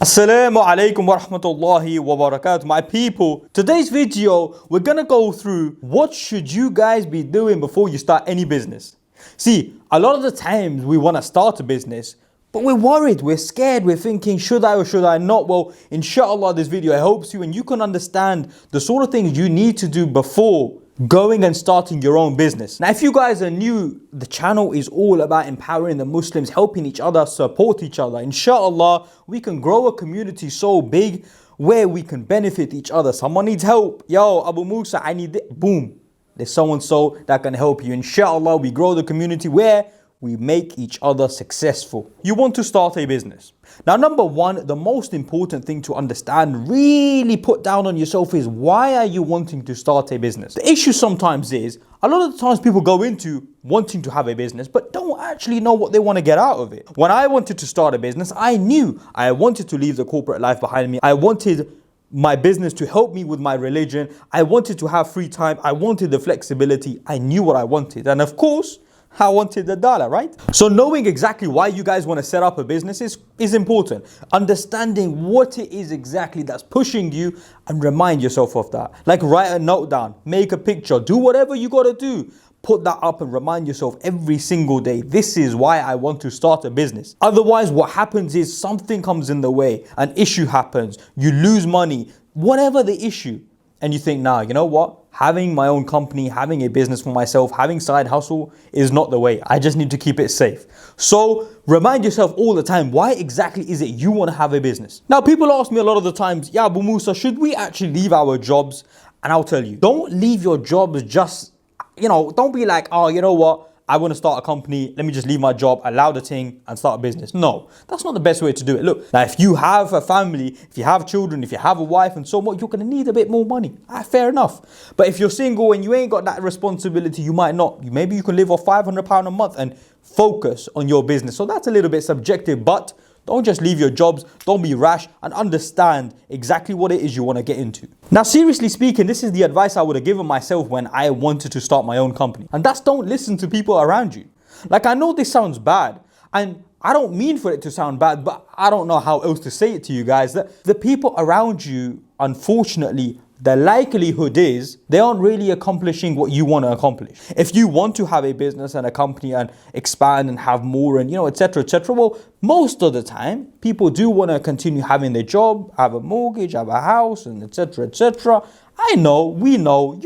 Assalamu alaikum wa rahmatullahi wa barakatuh, my people. Today's video, we're gonna go through what should you guys be doing before you start any business. See, a lot of the times we wanna start a business, but we're worried, we're scared, we're thinking, should I or should I not? Well, inshallah, this video helps you and you can understand the sort of things you need to do before going and starting your own business. Now, if you guys are new, the channel is all about empowering the Muslims, helping each other, support each other. Inshallah, we can grow a community so big where we can benefit each other. Someone needs help. Yo, Abu Musa, I need it. Boom. There's so that can help you. Inshallah, we grow the community where we make each other successful. You want to start a business. Now, number one, the most important thing to understand, really put down on yourself is, why are you wanting to start a business? The issue sometimes is, a lot of the times people go into wanting to have a business, but don't actually know what they want to get out of it. When I wanted to start a business, I knew I wanted to leave the corporate life behind me. I wanted my business to help me with my religion. I wanted to have free time. I wanted the flexibility. I knew what I wanted. And of course, I wanted the dollar, right? So knowing exactly why you guys want to set up a business is important. Understanding what it is exactly that's pushing you and remind yourself of that. Like, write a note down, make a picture, do whatever you got to do. Put that up and remind yourself every single day, this is why I want to start a business. Otherwise, what happens is something comes in the way, an issue happens, you lose money, whatever the issue. And you think, nah, you know what? Having my own company, having a business for myself, having side hustle is not the way. I just need to keep it safe. So remind yourself all the time, why exactly is it you want to have a business? Now, people ask me a lot of the times, yeah, Abu Musa, should we actually leave our jobs? And I'll tell you, don't leave your jobs just, don't be like, oh, you know what? I want to start a company. Let me just leave my job, allow the thing and start a business. No, that's not the best way to do it. Look, now if you have a family, if you have children, if you have a wife and so on, you're going to need a bit more money. Fair enough. But if you're single and you ain't got that responsibility, you might not. Maybe you can live off £500 a month and focus on your business. So that's a little bit subjective, but don't just leave your jobs, don't be rash, and understand exactly what it is you want to get into. Now, seriously speaking, this is the advice I would have given myself when I wanted to start my own company. And that's, don't listen to people around you. Like, I know this sounds bad, and I don't mean for it to sound bad, but I don't know how else to say it to you guys, that the people around you, unfortunately, the likelihood is they aren't really accomplishing what you want to accomplish. If you want to have a business and a company and expand and have more and, etc., well, most of the time, people do want to continue having their job, have a mortgage, have a house, and etc. I know, we know,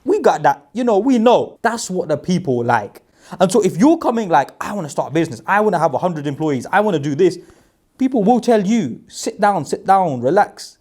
we got that, we know. That's what the people like. And so if you're coming like, I want to start a business, I want to have 100 employees, I want to do this, people will tell you, sit down, relax.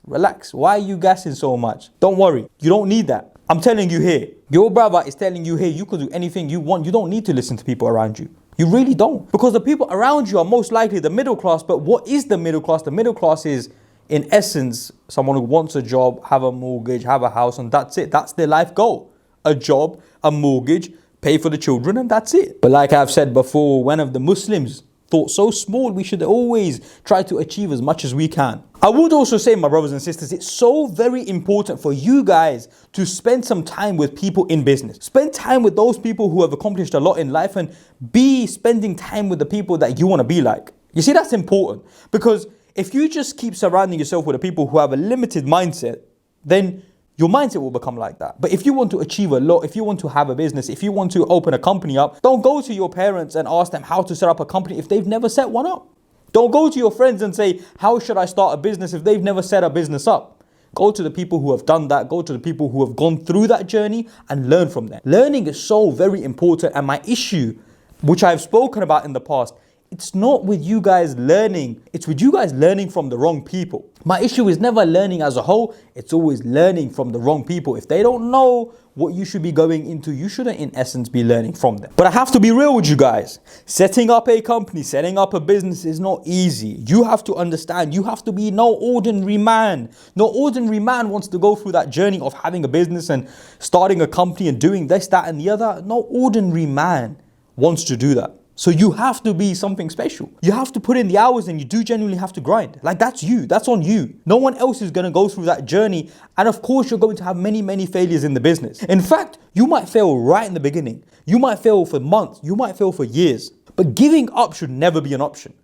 Why are you gassing so much? Don't worry, you don't need that. I'm telling you here, your brother is telling you here, you can do anything you want. You don't need to listen to people around you. You really don't. Because the people around you are most likely the middle class. But what is the middle class? The middle class is, in essence, someone who wants a job, have a mortgage, have a house, and that's it. That's their life goal. A job, a mortgage, pay for the children, and that's it. But like I've said before, one of the Muslims thought so small, we should always try to achieve as much as we can. I would also say, my brothers and sisters, it's so very important for you guys to spend some time with people in business. Spend time with those people who have accomplished a lot in life and be spending time with the people that you want to be like. You see, that's important, because if you just keep surrounding yourself with the people who have a limited mindset, then your mindset will become like that. But if you want to achieve a lot, if you want to have a business, if you want to open a company up, don't go to your parents and ask them how to set up a company if they've never set one up. Don't go to your friends and say, how should I start a business if they've never set a business up? Go to the people who have done that. Go to the people who have gone through that journey and learn from them. Learning is so very important. And my issue, which I've spoken about in the past, it's not with you guys learning. It's with you guys learning from the wrong people. My issue is never learning as a whole. It's always learning from the wrong people. If they don't know what you should be going into, you shouldn't in essence be learning from them. But I have to be real with you guys. Setting up a company, setting up a business is not easy. You have to understand, you have to be no ordinary man. No ordinary man wants to go through that journey of having a business and starting a company and doing this, that, and the other. No ordinary man wants to do that. So you have to be something special. You have to put in the hours and you do genuinely have to grind. Like, that's you. That's on you. No one else is going to go through that journey. And of course, you're going to have many failures in the business. In fact, you might fail right in the beginning. You might fail for months. You might fail for years. But giving up should never be an option.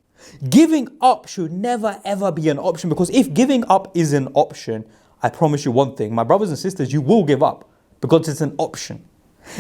Giving up should never ever be an option, because if giving up is an option, I promise you one thing, my brothers and sisters, you will give up because it's an option.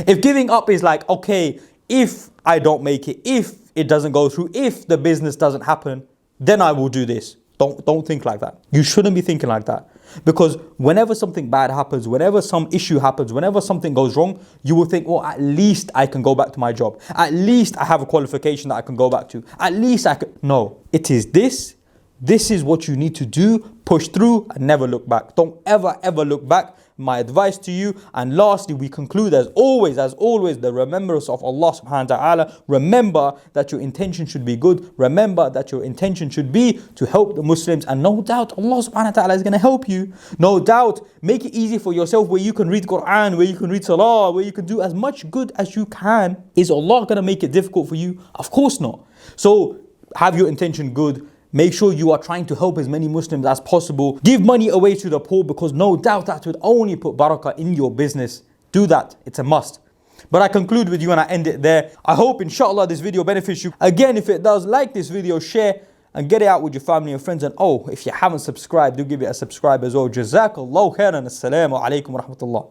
If giving up is like, okay, if I don't make it, if it doesn't go through, if the business doesn't happen, then I will do this. Don't think like that. You shouldn't be thinking like that. Because whenever something bad happens, whenever some issue happens, whenever something goes wrong, you will think, well, at least I can go back to my job. At least I have a qualification that I can go back to. At least I can. No, it is this. This is what you need to do. Push through and never look back. Don't ever look back. My advice to you. And lastly, we conclude as always, the remembrance of Allah subhanahu wa ta'ala. Remember that your intention should be good. Remember that your intention should be to help the Muslims. And no doubt Allah subhanahu wa ta'ala is going to help you. No doubt, make it easy for yourself where you can read Quran, where you can read Salah, where you can do as much good as you can. Is Allah going to make it difficult for you? Of course not. So have your intention good. Make sure you are trying to help as many Muslims as possible. Give money away to the poor, because no doubt that would only put barakah in your business. Do that. It's a must. But I conclude with you and I end it there. I hope inshallah this video benefits you. Again, if it does, like this video, share and get it out with your family and friends. And oh, if you haven't subscribed, do give it a subscribe as well. Jazakallahu khairan. Assalamu alaikum wa rahmatullah.